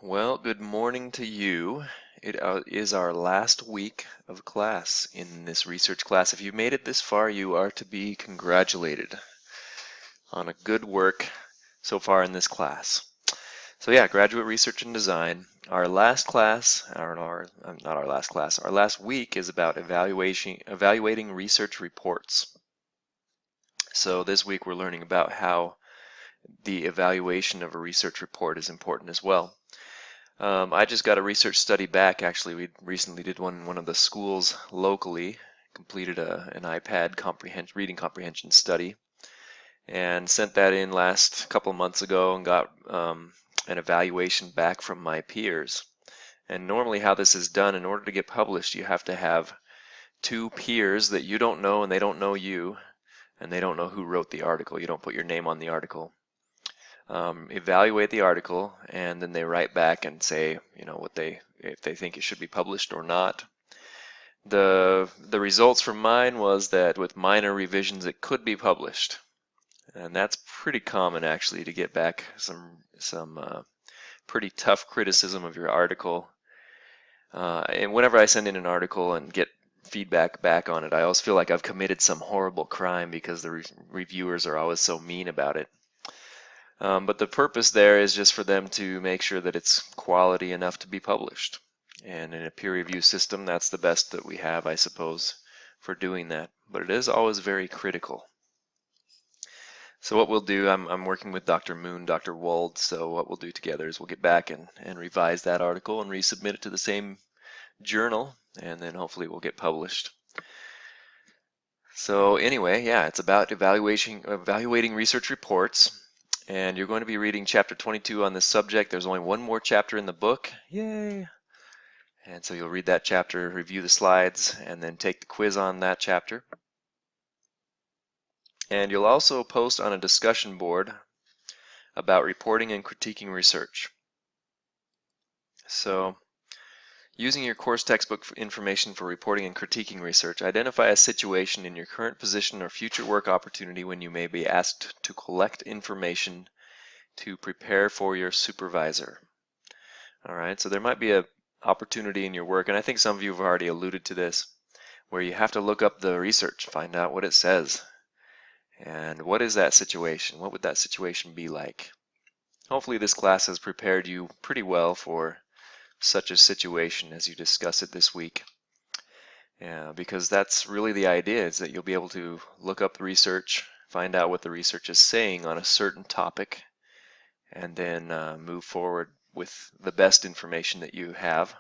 Well, good morning to you. It is our last week of class in this research class. If you made it this far, you are to be congratulated on a good work so far in this class. So yeah, graduate research and design. Our last class, not our last class, our last week is about evaluating research reports. So this week we're learning about how the evaluation of a research report is important as well. I just got a research study back. Actually, we recently did one in one of the schools locally, completed an iPad reading comprehension study, and sent that in last couple months ago and got an evaluation back from my peers. And normally how this is done, in order to get published, you have to have two peers that you don't know and they don't know you, and they don't know who wrote the article. You don't put your name on the article. Evaluate the article, and then they write back and say, if they think it should be published or not. The results from mine was that with minor revisions it could be published, and that's pretty common actually, to get back some pretty tough criticism of your article. And whenever I send in an article and get feedback back on it, I always feel like I've committed some horrible crime because the reviewers are always so mean about it. But the purpose there is just for them to make sure that it's quality enough to be published. And in a peer review system, that's the best that we have, I suppose, for doing that. But it is always very critical. So what we'll do, I'm working with Dr. Moon, Dr. Wald, so what we'll do together is we'll get back and revise that article and resubmit it to the same journal, and then hopefully it will get published. So anyway, yeah, it's about evaluating research reports. And you're going to be reading chapter 22 on this subject. There's only one more chapter in the book. Yay! And so you'll read that chapter, review the slides, and then take the quiz on that chapter. And you'll also post on a discussion board about reporting and critiquing research. So, using your course textbook information for reporting and critiquing research, identify a situation in your current position or future work opportunity when you may be asked to collect information to prepare for your supervisor. All right, so there might be an opportunity in your work, and I think some of you have already alluded to this, where you have to look up the research, find out what it says. And what is that situation? What would that situation be like? Hopefully this class has prepared you pretty well for such a situation as you discuss it this week. Yeah, because that's really the idea, is that you'll be able to look up the research, find out what the research is saying on a certain topic, and then move forward with the best information that you have.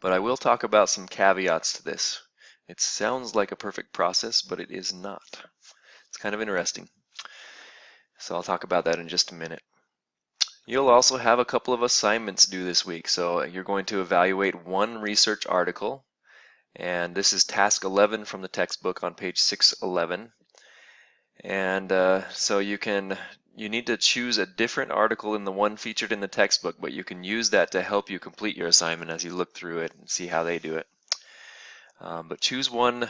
But I will talk about some caveats to this. It sounds like a perfect process, but it is not. It's kind of interesting. So I'll talk about that in just a minute. You'll also have a couple of assignments due this week. So you're going to evaluate one research article, and this is task 11 from the textbook on page 611. And so you need to choose a different article than the one featured in the textbook, but you can use that to help you complete your assignment as you look through it and see how they do it. But choose one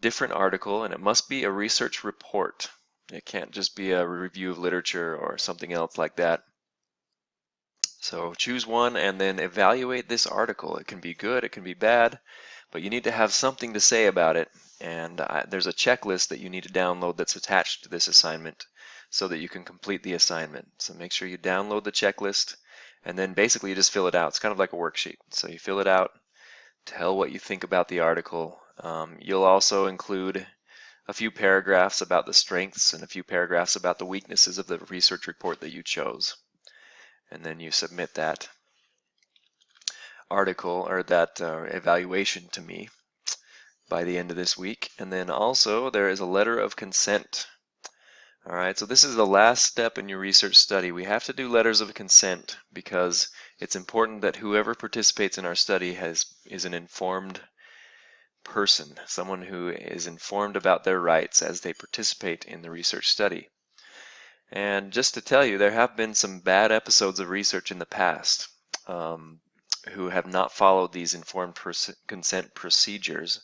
different article, and it must be a research report. It can't just be a review of literature or something else like that. So choose one and then evaluate this article. It can be good, it can be bad, but you need to have something to say about it. And there's a checklist that you need to download that's attached to this assignment so that you can complete the assignment. So make sure you download the checklist, and then basically you just fill it out. It's kind of like a worksheet. So you fill it out, tell what you think about the article. You'll also include a few paragraphs about the strengths and a few paragraphs about the weaknesses of the research report that you chose. And then you submit that article or that evaluation to me by the end of this week. And then also there is a letter of consent. All right, so this is the last step in your research study. We have to do letters of consent because it's important that whoever participates in our study is an informed person, someone who is informed about their rights as they participate in the research study. And just to tell you, there have been some bad episodes of research in the past who have not followed these informed consent procedures,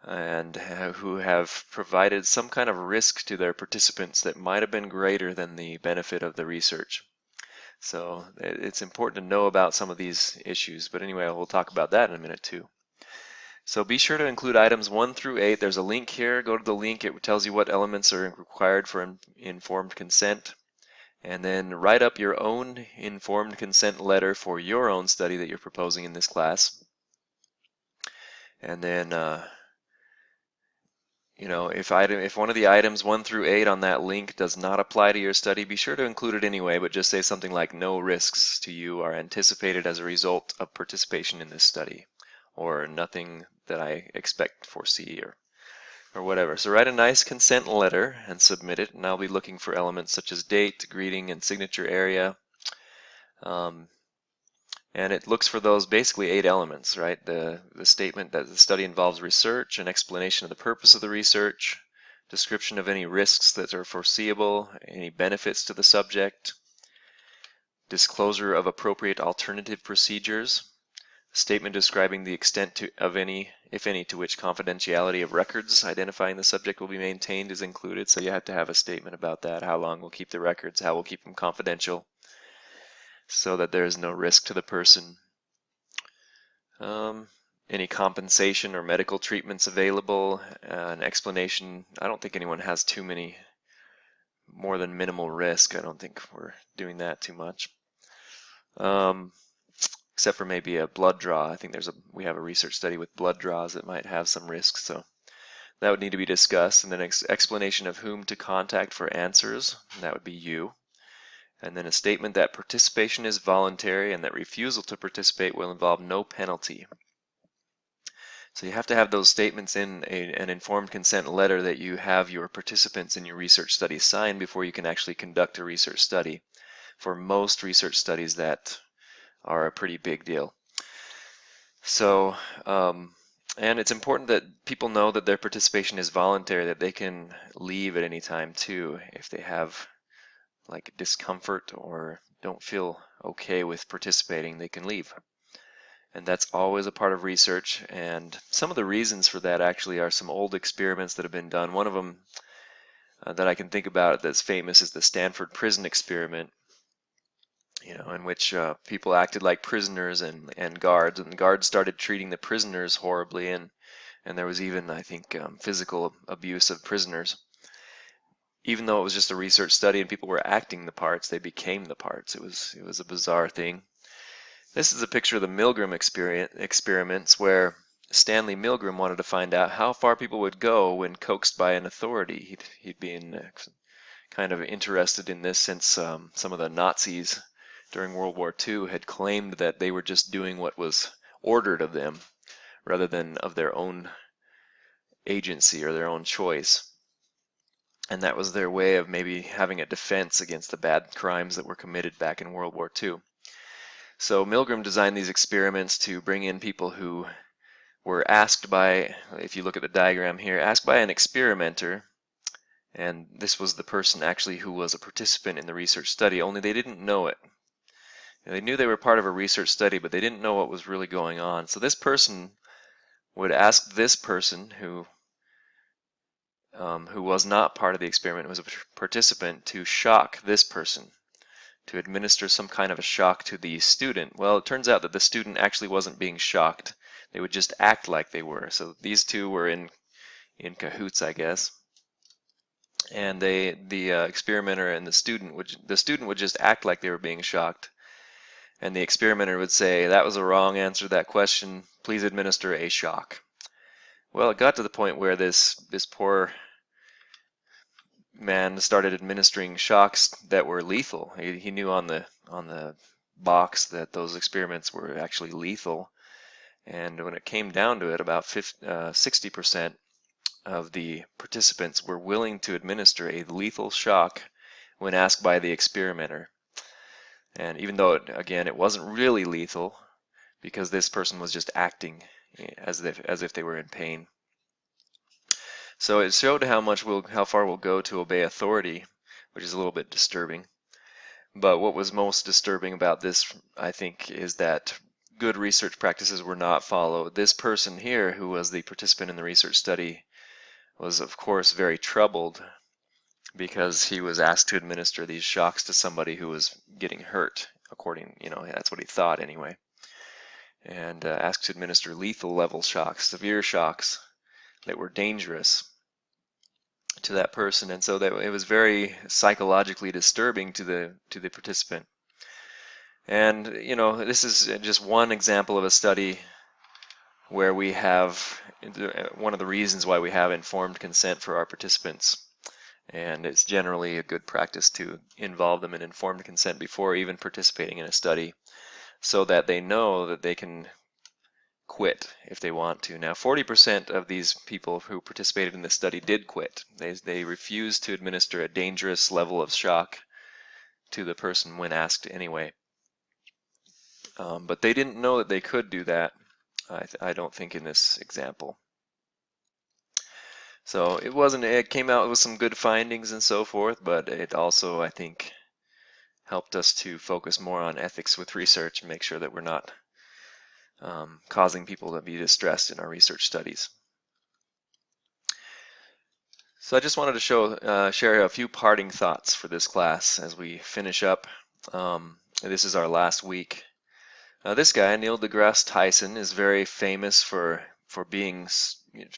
and who have provided some kind of risk to their participants that might have been greater than the benefit of the research. So it's important to know about some of these issues. But anyway, we'll talk about that in a minute too. So be sure to include items 1 through 8. There's a link here. Go to the link. It tells you what elements are required for informed consent. And then write up your own informed consent letter for your own study that you're proposing in this class. And then, if one of the items 1 through 8 on that link does not apply to your study, be sure to include it anyway, but just say something like no risks to you are anticipated as a result of participation in this study, or nothing that I expect, foresee, or whatever. So write a nice consent letter and submit it, and I'll be looking for elements such as date, greeting, and signature area. And it looks for those basically 8 elements, right? The statement that the study involves research, an explanation of the purpose of the research, description of any risks that are foreseeable, any benefits to the subject, disclosure of appropriate alternative procedures, statement describing the extent of any, if any, to which confidentiality of records identifying the subject will be maintained is included. So you have to have a statement about that, how long we'll keep the records, how we'll keep them confidential, so that there is no risk to the person. Any compensation or medical treatments available, an explanation. I don't think anyone has too many more than minimal risk. I don't think we're doing that too much. Except for maybe a blood draw. I think we have a research study with blood draws that might have some risks, so that would need to be discussed. And then explanation of whom to contact for answers, that would be you. And then a statement that participation is voluntary and that refusal to participate will involve no penalty. So you have to have those statements in an informed consent letter that you have your participants in your research study sign before you can actually conduct a research study. For most research studies, that are a pretty big deal. So, and it's important that people know that their participation is voluntary, that they can leave at any time too if they have like discomfort or don't feel okay with participating, they can leave. And that's always a part of research, and some of the reasons for that actually are some old experiments that have been done. One of them that I can think about that's famous is the Stanford prison experiment, in which people acted like prisoners and guards, and the guards started treating the prisoners horribly, and there was even, I think, physical abuse of prisoners. Even though it was just a research study and people were acting the parts, they became the parts. It was a bizarre thing. This is a picture of the Milgram experiments where Stanley Milgram wanted to find out how far people would go when coaxed by an authority. He'd been kind of interested in this since some of the Nazis during World War II had claimed that they were just doing what was ordered of them rather than of their own agency or their own choice. And that was their way of maybe having a defense against the bad crimes that were committed back in World War II. So Milgram designed these experiments to bring in people who were asked by, if you look at the diagram here, asked by an experimenter, and this was the person actually who was a participant in the research study, only they didn't know it. They knew they were part of a research study, but they didn't know what was really going on. So this person would ask this person who was not part of the experiment, was a participant, to shock this person, to administer some kind of a shock to the student. Well, it turns out that the student actually wasn't being shocked. They would just act like they were. So these two were in cahoots, I guess. And the experimenter and the student would just act like they were being shocked. And the experimenter would say, "That was a wrong answer to that question. Please administer a shock." Well, it got to the point where this poor man started administering shocks that were lethal. He knew on the box that those experiments were actually lethal. And when it came down to it, about 60% of the participants were willing to administer a lethal shock when asked by the experimenter. And even though, again, it wasn't really lethal, because this person was just acting as if they were in pain. So it showed how far we'll go to obey authority, which is a little bit disturbing. But what was most disturbing about this, I think, is that good research practices were not followed. This person here, who was the participant in the research study, was of course very troubled because he was asked to administer these shocks to somebody who was getting hurt according, that's what he thought anyway. And asked to administer lethal level shocks, severe shocks that were dangerous to that person, and so that it was very psychologically disturbing to the participant. And this is just one example of a study where we have one of the reasons why we have informed consent for our participants. And it's generally a good practice to involve them in informed consent before even participating in a study, so that they know that they can quit if they want to. Now, 40% of these people who participated in this study did quit. They refused to administer a dangerous level of shock to the person when asked anyway. But they didn't know that they could do that, I don't think, in this example. So it came out with some good findings and so forth, but it also, I think, helped us to focus more on ethics with research and make sure that we're not causing people to be distressed in our research studies. So I just wanted to share a few parting thoughts for this class as we finish up. This is our last week. This guy, Neil deGrasse Tyson, is very famous for being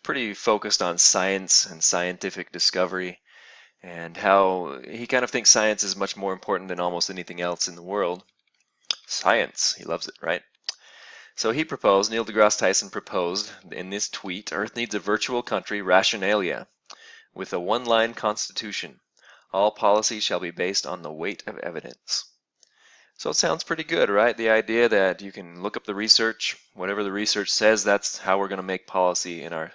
pretty focused on science and scientific discovery, and how he kind of thinks science is much more important than almost anything else in the world. Science, he loves it, right? So Neil deGrasse Tyson proposed in this tweet, Earth needs a virtual country, rationalia, with a one-line constitution. All policy shall be based on the weight of evidence. So it sounds pretty good, right? The idea that you can look up the research, whatever the research says, that's how we're going to make policy in our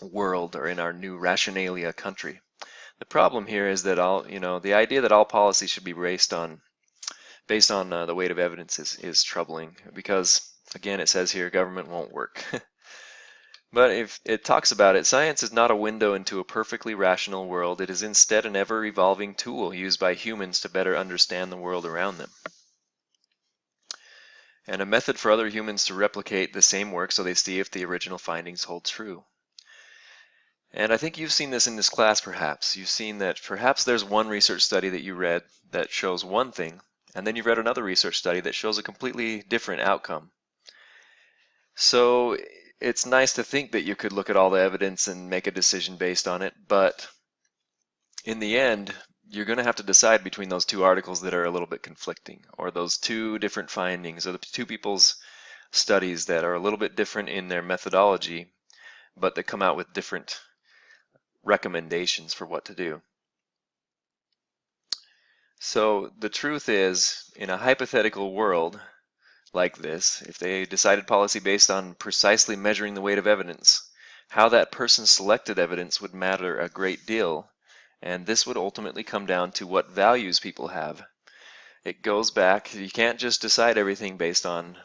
world, or in our new rationalia country. The problem here is that the idea that all policy should be based on the weight of evidence is troubling, because again, it says here government won't work. But if it talks about it, science is not a window into a perfectly rational world. It is instead an ever-evolving tool used by humans to better understand the world around them, and a method for other humans to replicate the same work so they see if the original findings hold true. And I think you've seen this in this class, perhaps. You've seen that perhaps there's one research study that you read that shows one thing, and then you've read another research study that shows a completely different outcome. So it's nice to think that you could look at all the evidence and make a decision based on it, but in the end, you're going to have to decide between those two articles that are a little bit conflicting, or those two different findings, or the two people's studies that are a little bit different in their methodology, but that come out with different recommendations for what to do. So the truth is, in a hypothetical world like this, if they decided policy based on precisely measuring the weight of evidence, how that person selected evidence would matter a great deal, and this would ultimately come down to what values people have. It goes back, you can't just decide everything based on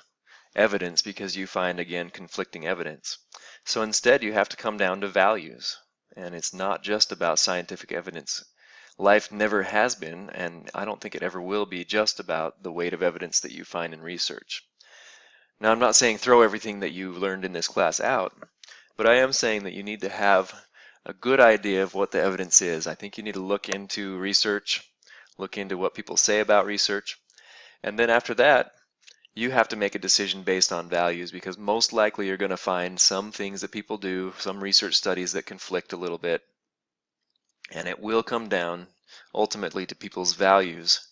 evidence because you find, again, conflicting evidence. So instead you have to come down to values, and it's not just about scientific evidence. Life never has been, and I don't think it ever will be, just about the weight of evidence that you find in research. Now, I'm not saying throw everything that you learned in this class out, but I am saying that you need to have a good idea of what the evidence is. I think you need to look into research, look into what people say about research, and then after that, you have to make a decision based on values, because most likely you're going to find some things that people do, some research studies that conflict a little bit. And it will come down ultimately to people's values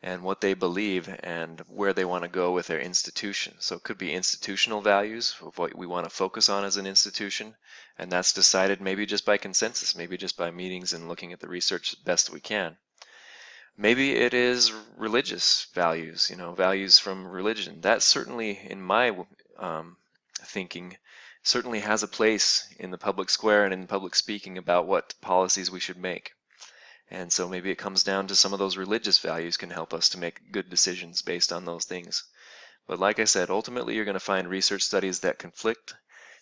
and what they believe and where they want to go with their institution. So it could be institutional values of what we want to focus on as an institution, and that's decided maybe just by consensus, maybe just by meetings and looking at the research as best we can. Maybe it is religious values, values from religion. That certainly, in my thinking, certainly has a place in the public square and in public speaking about what policies we should make. And so maybe it comes down to some of those religious values can help us to make good decisions based on those things. But like I said, ultimately you're going to find research studies that conflict,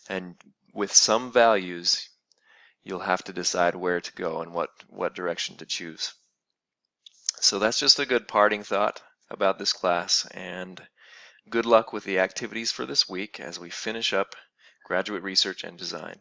and with some values you'll have to decide where to go and what direction to choose. So that's just a good parting thought about this class, and good luck with the activities for this week as we finish up graduate research and design.